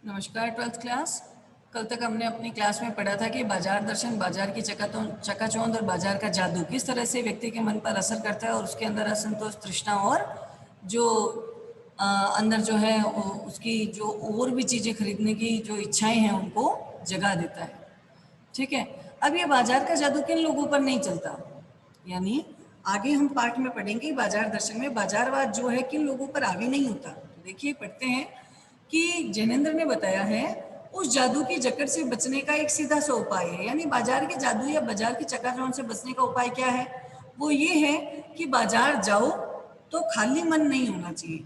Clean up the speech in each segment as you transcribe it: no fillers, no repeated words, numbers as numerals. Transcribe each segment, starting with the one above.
नमस्कार twelfth class. कल तक हमने अपनी क्लास में पढ़ा था कि बाजार दर्शन, बाजार की चकाचौंध और बाजार का जादू किस तरह से व्यक्ति के मन पर असर करता है और उसके अंदर असंतोष, तृष्णा और जो अंदर जो है उसकी जो और भी चीज़ें खरीदने की जो इच्छाएं हैं उनको जगा देता है। ठीक है। अब ये बाजार का जादू किन लोगों पर नहीं चलता, यानी आगे हम पाठ में पढ़ेंगे बाजार दर्शन में बाजारवाद जो है किन लोगों पर हावी नहीं होता। तो देखिए पढ़ते हैं कि जैनेन्द्र ने बताया है उस जादू की जकड़ से बचने का एक सीधा सा उपाय है, यानी बाजार के जादू या बाजार की चकाचौंध से बचने का उपाय क्या है। वो ये है कि बाजार जाओ तो खाली मन नहीं होना चाहिए।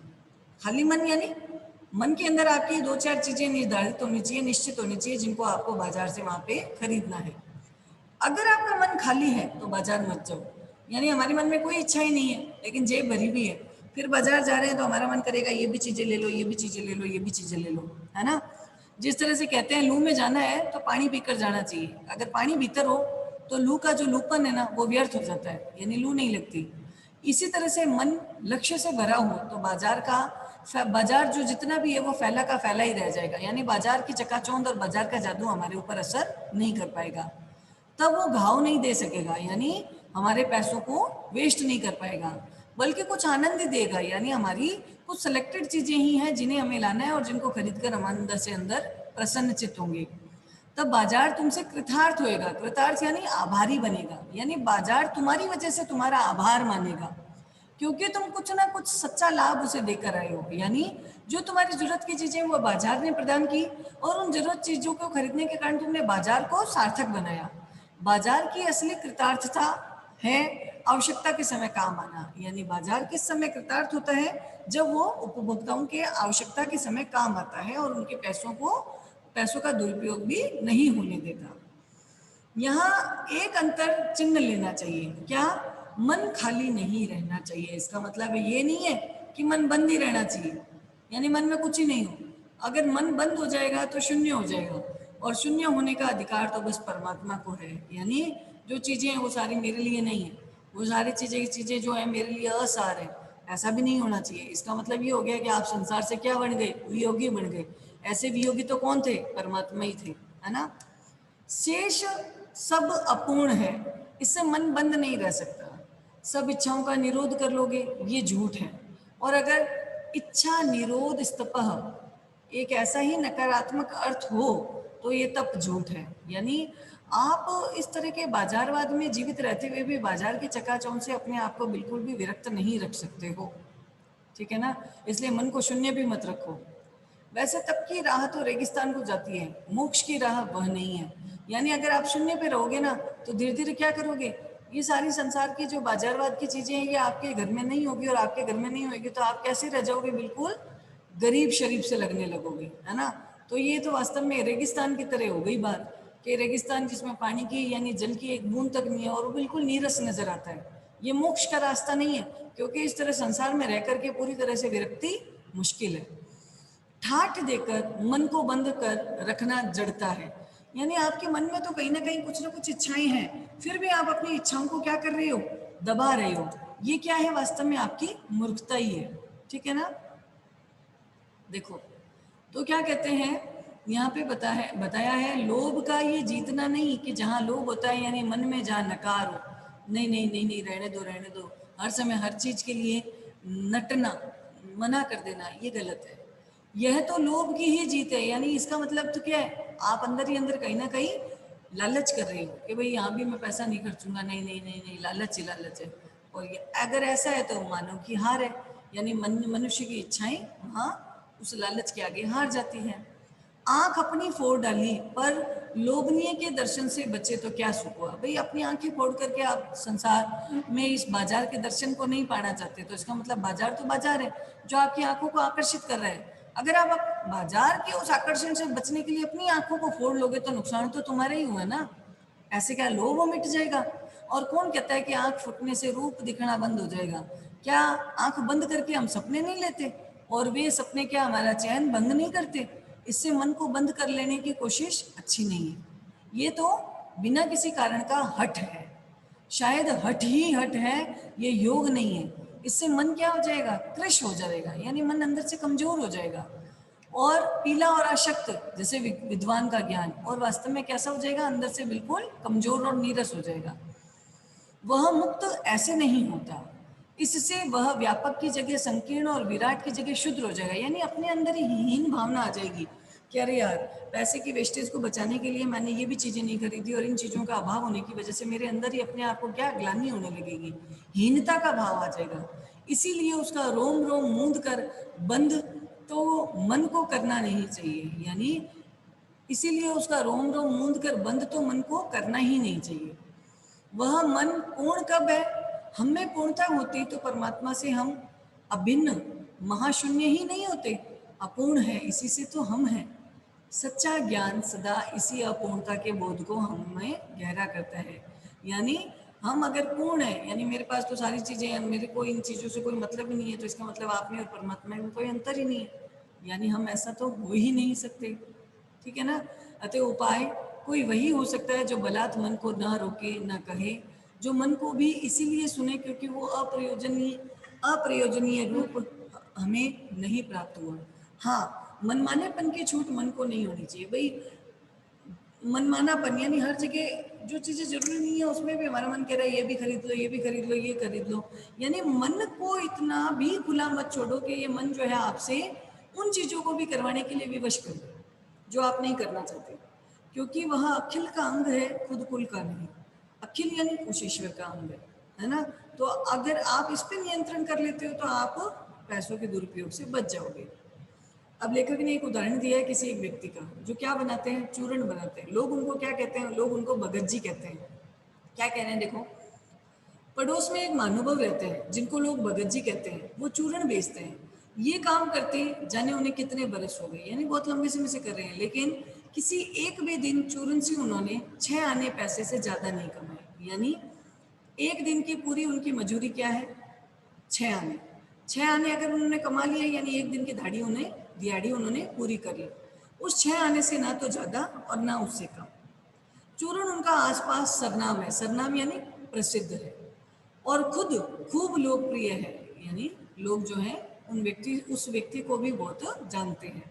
खाली मन यानी मन के अंदर आपकी दो चार चीजें निर्धारित होनी चाहिए, निश्चित होनी चाहिए, जिनको आपको बाजार से वहां पे खरीदना है। अगर आपका मन खाली है तो बाजार मत जाओ, यानी हमारे मन में कोई इच्छा ही नहीं है लेकिन जेब भरी भी है, फिर बाजार जा रहे हैं तो हमारा मन करेगा ये भी चीजें ले लो, ये भी चीजें ले लो, ये भी चीजें ले लो, है ना। जिस तरह से कहते हैं लू में जाना है तो पानी पीकर जाना चाहिए, अगर पानी भीतर हो तो लू का जो लूपन है ना वो व्यर्थ हो जाता है, यानी लू नहीं लगती। इसी तरह से मन लक्ष्य से भरा हो तो बाजार जो जितना भी है वो फैला का फैला ही रह जाएगा, यानी बाजार की चकाचौंध और बाजार का जादू हमारे ऊपर असर नहीं कर पाएगा। तब वो घाव नहीं दे सकेगा, यानी हमारे पैसों को वेस्ट नहीं कर पाएगा, बल्कि कुछ आनंद ही देगा, यानी हमारी कुछ सिलेक्टेड चीजें ही हैं जिन्हें हमें लाना है और जिनको खरीदकर हम अंदर से अंदर प्रसन्नचित होंगे। तब बाजार तुमसे कृतार्थ होएगा, कृतार्थ यानी आभारी बनेगा, यानी बाजार तुम्हारी वजह से तुम्हारा आभार मानेगा, क्योंकि तुम कुछ ना कुछ सच्चा लाभ उसे देकर आए हो, यानी जो तुम्हारी जरूरत की चीजें वो बाजार ने प्रदान की और उन जरूरत चीजों को खरीदने के कारण तुमने बाजार को सार्थक बनाया। बाजार की असली कृतार्थता है आवश्यकता के समय काम आना, यानी बाजार किस समय कृतार्थ होता है, जब वो उपभोक्ताओं के आवश्यकता के समय काम आता है और उनके पैसों का दुरुपयोग भी नहीं होने देता। यहाँ एक अंतर चिन्ह लेना चाहिए, क्या, मन खाली नहीं रहना चाहिए। इसका मतलब ये नहीं है कि मन बंद ही रहना चाहिए, यानी मन में कुछ ही नहीं हो। अगर मन बंद हो जाएगा तो शून्य हो जाएगा, और शून्य होने का अधिकार तो बस परमात्मा को है, यानी जो चीजें हैं वो सारी मेरे लिए नहीं है, वो सारी चीजें जो है मेरे लिए असार है, ऐसा भी नहीं होना चाहिए। इसका मतलब ये हो गया कि आप संसार से क्या बन गए, वियोगी बन गए। ऐसे वियोगी तो कौन थे, परमात्मा ही थे, है ना। शेष सब अपूर्ण है, इससे मन बंद नहीं रह सकता। सब इच्छाओं का निरोध कर लोगे, ये झूठ है। और अगर इच्छा निरोध स्तपह एक ऐसा ही नकारात्मक अर्थ हो तो ये तप झूठ है, यानी आप इस तरह के बाजारवाद में जीवित रहते हुए भी बाजार के चकाचौंध से अपने आप को बिल्कुल भी विरक्त नहीं रख सकते हो, ठीक है ना। इसलिए मन को शून्य भी मत रखो। वैसे तप की राह तो रेगिस्तान को जाती है, मोक्ष की राह वह नहीं है, यानी अगर आप शून्य पे रहोगे ना तो धीरे धीरे क्या करोगे, ये सारी संसार की जो बाजारवाद की चीजें हैं ये आपके घर में नहीं होगी, और आपके घर में नहीं होगी तो आप कैसे रह जाओगे, बिल्कुल गरीब शरीफ से लगने लगोगे, है ना। तो ये तो वास्तव में रेगिस्तान की तरह हो गई बात, कि रेगिस्तान जिसमें पानी की यानी जल की एक बूंद तक नहीं है और वो बिल्कुल नीरस नजर आता है, ये मोक्ष का रास्ता नहीं है, क्योंकि इस तरह संसार में रह करके पूरी तरह से विरक्ति मुश्किल है। ठाठ देकर मन को बंद कर रखना जड़ता है, यानी आपके मन में तो कहीं ना कुछ इच्छाएं हैं, फिर भी आप अपनी इच्छाओं को क्या कर रहे हो, दबा रहे हो। ये क्या है, वास्तव में आपकी मूर्खता ही है, ठीक है ना। देखो तो क्या कहते हैं यहाँ पे बताया है लोभ का ये जीतना नहीं, कि जहाँ लोभ होता है यानी मन में जहाँ नकार हो, नहीं नहीं नहीं नहीं, रहने दो, हर समय हर चीज के लिए नटना, मना कर देना, ये गलत है। यह तो लोभ की ही जीत है, यानी इसका मतलब तो क्या है, आप अंदर ही अंदर कहीं ना कहीं लालच कर रहे हो कि भाई यहाँ भी मैं पैसा नहीं खर्चूंगा, नहीं नहीं नहीं नहीं, लालच ही लालच है। और ये अगर ऐसा है तो मानव की हार है, यानी मनुष्य की इच्छाएं वहाँ उस लालच के आगे हार जाती हैं। आंख अपनी फोड़ डाली पर लोभनीय के दर्शन से बचे तो क्या सुख हुआ। भाई अपनी आंखें फोड़ करके आप संसार में इस बाजार के दर्शन को नहीं पाना चाहते, तो इसका मतलब बाजार तो बाजार है जो आपकी आंखों को आकर्षित कर रहा है। अगर आप बाजार के उस आकर्षण से बचने के लिए अपनी आंखों को फोड़ लोगे तो नुकसान तो तुम्हारा ही हुआ ना। ऐसे क्या लोभ मिट जाएगा। और कौन कहता है कि आंख फुटने से रूप दिखना बंद हो जाएगा। क्या आंख बंद करके हम सपने नहीं लेते, और वे सपने क्या हमारा चैन भंग नहीं करते। इससे मन को बंद कर लेने की कोशिश अच्छी नहीं है, ये तो बिना किसी कारण का हठ है, शायद हठ ही हठ है, ये योग नहीं है। इससे मन क्या हो जाएगा, कृश हो जाएगा, यानी मन अंदर से कमजोर हो जाएगा। और पीला और अशक्त जैसे विद्वान का ज्ञान, और वास्तव में कैसा हो जाएगा, अंदर से बिल्कुल कमजोर और नीरस हो जाएगा। वह मुक्त ऐसे नहीं होता, इससे वह व्यापक की जगह संकीर्ण और विराट की जगह शुद्र हो जाएगा। यानी अपने अंदर ही हीन भावना आ जाएगी कि अरे यार, पैसे की वेस्टेज को बचाने के लिए मैंने ये भी चीज़ें नहीं खरीदी और इन चीज़ों का अभाव होने की वजह से मेरे अंदर ही अपने आप को क्या ग्लानि होने लगेगी, हीनता का भाव आ जाएगा। इसीलिए उसका रोम रोम मूंद कर बंद तो मन को करना नहीं चाहिए, यानी इसीलिए उसका रोम रोम मूंद कर बंद तो मन को करना ही नहीं चाहिए। वह मन पूर्ण कब है, हम में पूर्णता होती तो परमात्मा से हम अभिन्न महाशून्य ही नहीं होते। अपूर्ण है, इसी से तो हम हैं। सच्चा ज्ञान सदा इसी अपूर्णता के बोध को हमें गहरा करता है। यानी हम अगर पूर्ण है, यानी मेरे पास तो सारी चीजें हैं, मेरे को इन चीजों से कोई मतलब ही नहीं है, तो इसका मतलब आप में और परमात्मा में कोई अंतर ही नहीं है, यानी हम ऐसा तो हो ही नहीं सकते। ठीक है ना। अतः उपाय कोई वही हो सकता है जो बलात् मन को न रोके न कहे, जो मन को भी इसीलिए सुने क्योंकि वो अप्रयोजनीय रूप हमें नहीं प्राप्त हुआ। हाँ, मनमानेपन की छूट मन को नहीं होनी चाहिए भाई। मनमानापन यानी हर जगह जो चीजें जरूरी नहीं है उसमें भी हमारा मन कह रहा है ये भी खरीद लो, ये भी खरीद लो, ये खरीद लो। यानी मन को इतना भी खुला मत छोड़ो कि ये मन जो है आपसे उन चीजों को भी करवाने के लिए विवश कर दो जो आप नहीं करना चाहते, क्योंकि वह अखिल का अंग है, खुद कुल का नहीं। अखिल यानी उस ईश्वर का अंग है ना। तो अगर आप इस पे नियंत्रण कर लेते हो तो आप पैसों के दुरुपयोग से बच जाओगे। अब लेखक ने एक उदाहरण दिया है किसी एक व्यक्ति का जो क्या बनाते हैं, चूर्ण बनाते हैं। लोग उनको क्या कहते हैं, लोग उनको भगत जी कहते हैं। क्या कह रहे हैं देखो, पड़ोस में एक महानुभाव रहते हैं जिनको लोग भगत जी कहते हैं, वो चूर्ण बेचते हैं। ये काम करते जाने उन्हें कितने बरस हो गए, यानी बहुत लंबे समय से कर रहे हैं, लेकिन किसी एक भी दिन चूर्ण से उन्होंने 6 आने पैसे से ज्यादा नहीं कमाए। यानी एक दिन की पूरी उनकी मजूरी क्या है, 6 आने। 6 आने अगर उन्होंने कमा लिए, यानी एक दिन की दिहाड़ी उन्होंने पूरी कर ली। उस 6 आने से ना तो ज्यादा और ना उससे कम। चूर्ण उनका आसपास सरनाम है, सरनाम यानी प्रसिद्ध है, और खुद खूब लोकप्रिय है, यानी लोग जो हैं उस व्यक्ति को भी बहुत जानते हैं।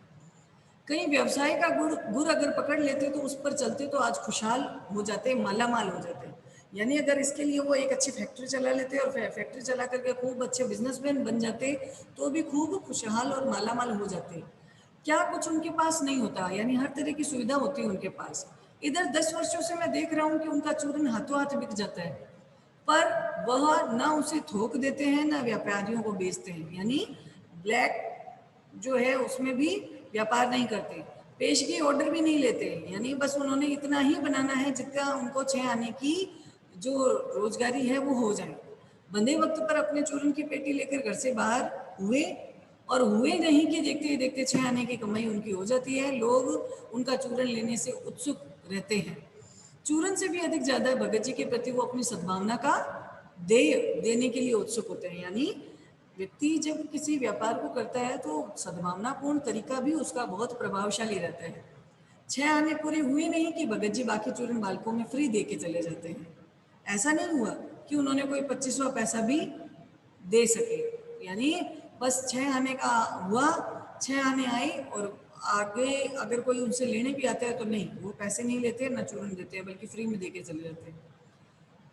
कहीं व्यवसाय का गुर अगर पकड़ लेते तो उस पर चलते तो आज खुशहाल हो जाते, माला माल हो जाते। यानी अगर इसके लिए वो एक अच्छी फैक्ट्री चला लेते और फैक्ट्री चला करके खूब अच्छे बिजनेसमैन बन जाते तो भी खूब खुशहाल और माला माल हो जाते। क्या कुछ उनके पास नहीं होता, यानी हर तरह की सुविधा होती है उनके पास। इधर 10 वर्षों से मैं देख रहा हूँ कि उनका चूर्ण हाथों हाथ बिक जाता है, पर वह ना उसे थोक देते हैं ना व्यापारियों को बेचते हैं, यानी ब्लैक जो है उसमें भी व्यापार नहीं करते, पेशगी ऑर्डर भी नहीं लेते। यानी बस उन्होंने इतना ही बनाना है जितना उनको 6 आने की जो रोजगारी है वो हो जाए। बंधे वक्त पर अपने चूर्ण की पेटी लेकर घर से बाहर हुए, और हुए नहीं कि देखते ही देखते 6 आने की कमाई उनकी हो जाती है। लोग उनका चूर्ण लेने से उत्सुक रहते हैं। चूर्ण से भी अधिक ज्यादा भगत जी के प्रति वो अपनी सद्भावना का देय देने के लिए उत्सुक होते हैं। यानी व्यक्ति जब किसी व्यापार को करता है तो सद्भावनापूर्ण तरीका भी उसका बहुत प्रभावशाली रहता है। 6 आने पूरे हुए नहीं कि भगत जी बाकी चूर्ण बालकों में फ्री दे के चले जाते हैं। ऐसा नहीं हुआ कि उन्होंने कोई 25वां पैसा भी दे सके। यानी बस 6 आने का हुआ, 6 आने आई, और आगे अगर कोई उनसे लेने भी आता है तो नहीं, वो पैसे नहीं लेते ना चूर्ण देते हैं, बल्कि फ्री में दे के चले जाते हैं।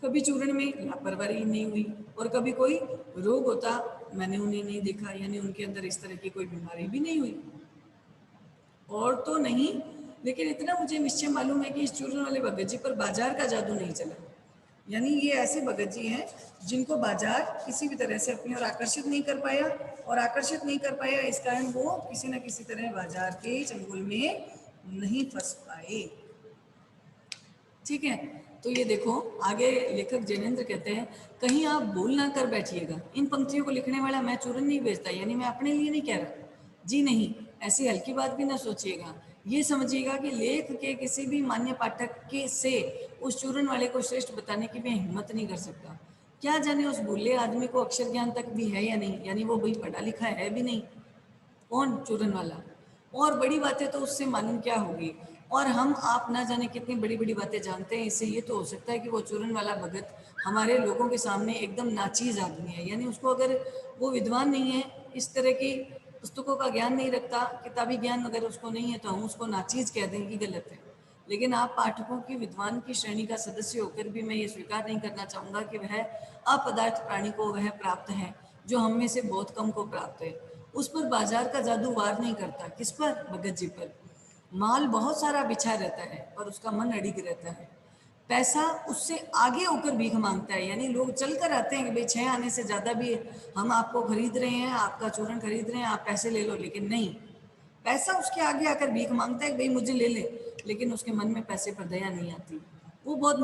कभी चूर्ण में लापरवाही नहीं हुई, और कभी कोई रोग होता मैंने उन्हें नहीं देखा, यानी उनके अंदर इस तरह की कोई बीमारी भी नहीं हुई। और तो नहीं, लेकिन इतना मुझे निश्चय मालूम है कि इस चूर्ण वाले भगत जी पर बाजार का जादू नहीं चला। यानी ये ऐसे भगत जी हैं जिनको बाजार किसी भी तरह से अपनी ओर आकर्षित नहीं कर पाया, और आकर्षित नहीं कर पाया इस कारण वो किसी न किसी तरह बाजार के चंगुल में नहीं फंस पाए। ठीक है। तो ये देखो आगे लेखक जैनेन्द्र कहते हैं, कहीं आप भूल ना कर बैठिएगा, इन पंक्तियों को लिखने वाला मैं चूर्ण नहीं बेचता, यानी मैं अपने लिए नहीं कह रहा जी, नहीं, ऐसी हल्की बात भी ना सोचिएगा। ये समझिएगा कि लेख के किसी भी मान्य पाठक के से उस चूर्ण वाले को श्रेष्ठ बताने की मैं हिम्मत नहीं कर सकता। क्या जाने उस भूले आदमी को अक्षर ज्ञान तक भी है या नहीं, यानी वो भाई पढ़ा लिखा है भी नहीं, कौन, चूरन वाला। और बड़ी बातें तो उससे मालूम क्या होगी, और हम आप ना जाने कितनी बड़ी बड़ी बातें जानते हैं। इससे ये तो हो सकता है कि वो चूरन वाला भगत हमारे लोगों के सामने एकदम नाचीज आदमी है, यानी उसको अगर वो विद्वान नहीं है, इस तरह की पुस्तकों का ज्ञान नहीं रखता, किताबी ज्ञान अगर उसको नहीं है तो हम उसको नाचीज कह दें कि गलत है। लेकिन आप पाठकों की विद्वान की श्रेणी का सदस्य होकर भी मैं ये स्वीकार नहीं करना चाहूँगा कि वह अपदार्थ प्राणी को वह प्राप्त है जो हम में से बहुत कम को प्राप्त है। उस पर बाजार का जादू वार नहीं करता। किस पर? भगत जी पर। माल बहुत सारा बिछा रहता है पर उसका मन अड़िग रहता है। पैसा उससे आगे होकर भीख मांगता है, यानी लोग चल कर आते हैं कि भाई 6 आने से ज़्यादा भी हम आपको खरीद रहे हैं, आपका चूर्ण खरीद रहे हैं, आप पैसे ले लो। लेकिन नहीं, पैसा उसके आगे आकर भीख मांगता है कि भाई मुझे ले ले, लेकिन उसके मन में पैसे पर दया नहीं आती। वो बहुत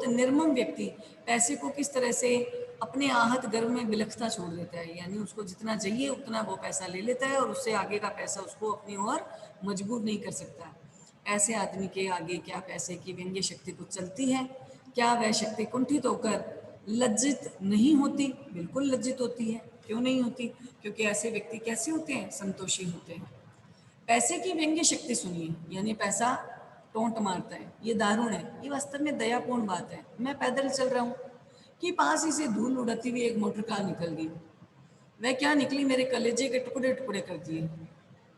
निर्मम व्यक्ति पैसे को किस तरह से अपने आहत गर्भ में बिलखता छोड़ देता है, यानी उसको जितना चाहिए उतना वो पैसा ले लेता है और उससे आगे का पैसा उसको अपनी ओर मजबूर नहीं कर सकता। ऐसे आदमी के आगे क्या पैसे की व्यंग्य शक्ति कुछ चलती है? क्या वह शक्ति कुंठित होकर लज्जित नहीं होती? बिल्कुल लज्जित होती है। क्यों नहीं होती? क्योंकि ऐसे व्यक्ति कैसे होते हैं? संतोषी होते हैं। पैसे की व्यंग्य शक्ति सुनिए, यानी पैसा टोंट मारता है, ये दारुण है, ये वास्तव में दयापूर्ण बात है। मैं पैदल चल रहा हूँ कि पास ही से धूल उड़ाती हुई एक मोटर कार निकल गई। वह क्या निकली, मेरे कलेजे के टुकड़े टुकड़े कर दिए।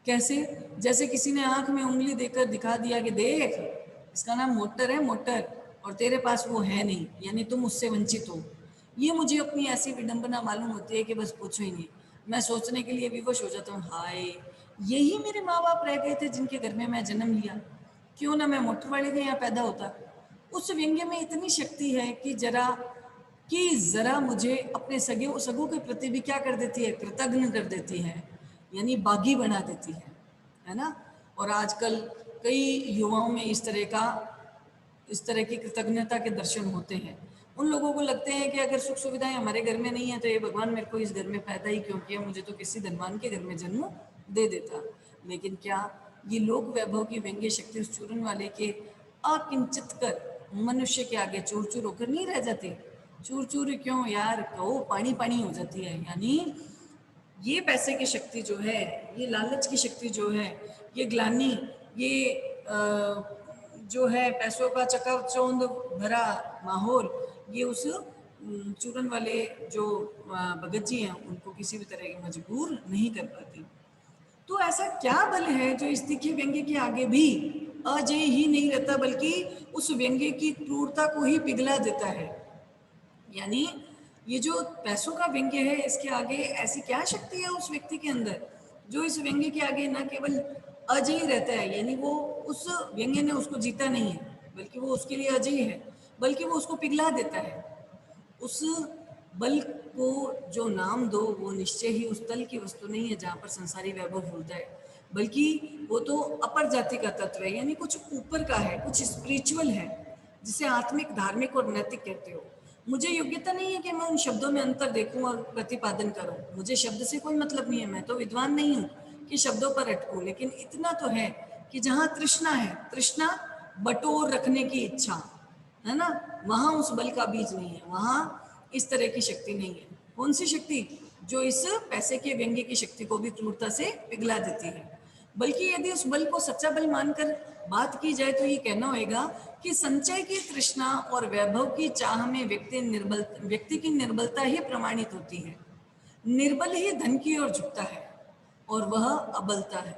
कैसे? जैसे किसी ने आंख में उंगली देकर दिखा दिया कि देख, इसका नाम मोटर है, मोटर, और तेरे पास वो है नहीं, यानी तुम उससे वंचित हो। ये मुझे अपनी ऐसी विडंबना मालूम होती है कि बस पूछो ही नहीं। मैं सोचने के लिए विवश हो जाता हूँ, हाय, यही मेरे माँ बाप रह गए थे जिनके घर में मैं जन्म लिया। क्यों ना मैं मोटर वाले के यहाँ पैदा होता। उस व्यंग्य में इतनी शक्ति है कि जरा मुझे अपने सगों के प्रति भी क्या कर देती है? कृतज्ञ कर देती है, यानी बागी बना देती है ना। और आजकल कई युवाओं में इस तरह की कृतज्ञता के दर्शन होते हैं। उन लोगों को लगते हैं कि अगर सुख सुविधाएं हमारे घर में नहीं है तो ये भगवान मेरे को इस घर में पैदा ही क्यों किया, मुझे तो किसी धनवान के घर में जन्म दे देता। लेकिन क्या ये लोक वैभव की व्यंग्य शक्ति उस चूरन वाले के अकिंचित कर मनुष्य के आगे चूर चूर होकर नहीं रह जाती? चूर चूर क्यों यार, कहो पानी पानी हो जाती है। यानी ये पैसे की शक्ति जो है, ये लालच की शक्ति जो है, ये ग्लानि, ये जो है पैसों का चकाचौंध भरा माहौल, ये उस चूरन वाले जो भगत जी हैं उनको किसी भी तरह की मजबूर नहीं कर पाती। तो ऐसा क्या बल है जो इस तीखे व्यंग्य के आगे भी अजय ही नहीं रहता बल्कि उस व्यंग्य की क्रूरता को ही पिघला देता है? यानी ये जो पैसों का व्यंग्य है, इसके आगे ऐसी क्या शक्ति है उस व्यक्ति के अंदर जो इस व्यंग्य के आगे न केवल अजय रहता है, यानी वो उस व्यंग्य ने उसको जीता नहीं है बल्कि वो उसके लिए अजय है, बल्कि वो उसको पिघला देता है। उस बल को जो नाम दो वो निश्चय ही उस तल की वस्तु नहीं है जहाँ पर संसारी वैभव होता है, बल्कि वो तो अपर जाति का तत्व है, यानी कुछ ऊपर का है, कुछ स्पिरिचुअल है, जिसे आत्मिक, धार्मिक और नैतिक कहते हो। मुझे योग्यता नहीं है कि मैं उन शब्दों में अंतर देखूं और प्रतिपादन करूं। मुझे शब्द से कोई मतलब नहीं है, मैं तो विद्वान नहीं हूं कि शब्दों पर अटकूं। लेकिन इतना तो है कि जहाँ तृष्णा है, तृष्णा बटोर रखने की इच्छा है ना, वहां उस बल का बीज नहीं है, वहां इस तरह की शक्ति नहीं है। कौन सी शक्ति? जो इस पैसे के व्यंग्य की शक्ति को भी क्रूरता से पिघला देती है। बल्कि यदि उस बल को सच्चा बल मानकर बात की जाए तो ये कहना होगा कि संचय की तृष्णा और वैभव की चाह में व्यक्ति की निर्बलता ही प्रमाणित होती है। निर्बल ही धन की ओर झुकता है और वह अबलता है।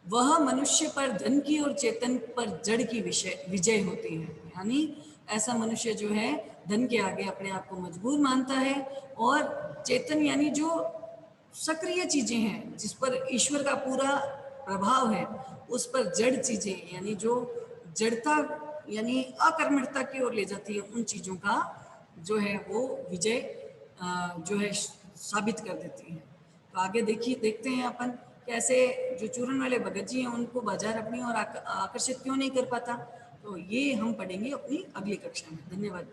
वह मनुष्य पर धन की और चेतन पर जड़ की विजय होती है। यानी ऐसा मनुष्य जो है धन के आगे अपने आप को मजबूर मानता है और चेतन यानी जो सक्रिय चीजें हैं जिस पर ईश्वर का पूरा प्रभाव है, उस पर जड़ चीजें यानी जो जड़ता यानी अकर्मठता की ओर ले जाती है, उन चीजों का जो है वो विजय जो है साबित कर देती है। तो आगे देखते हैं अपन कैसे जो चूरन वाले भगत जी हैं उनको बाजार अपनी ओर आकर्षित क्यों नहीं कर पाता। तो ये हम पढ़ेंगे अपनी अगली कक्षा में। धन्यवाद।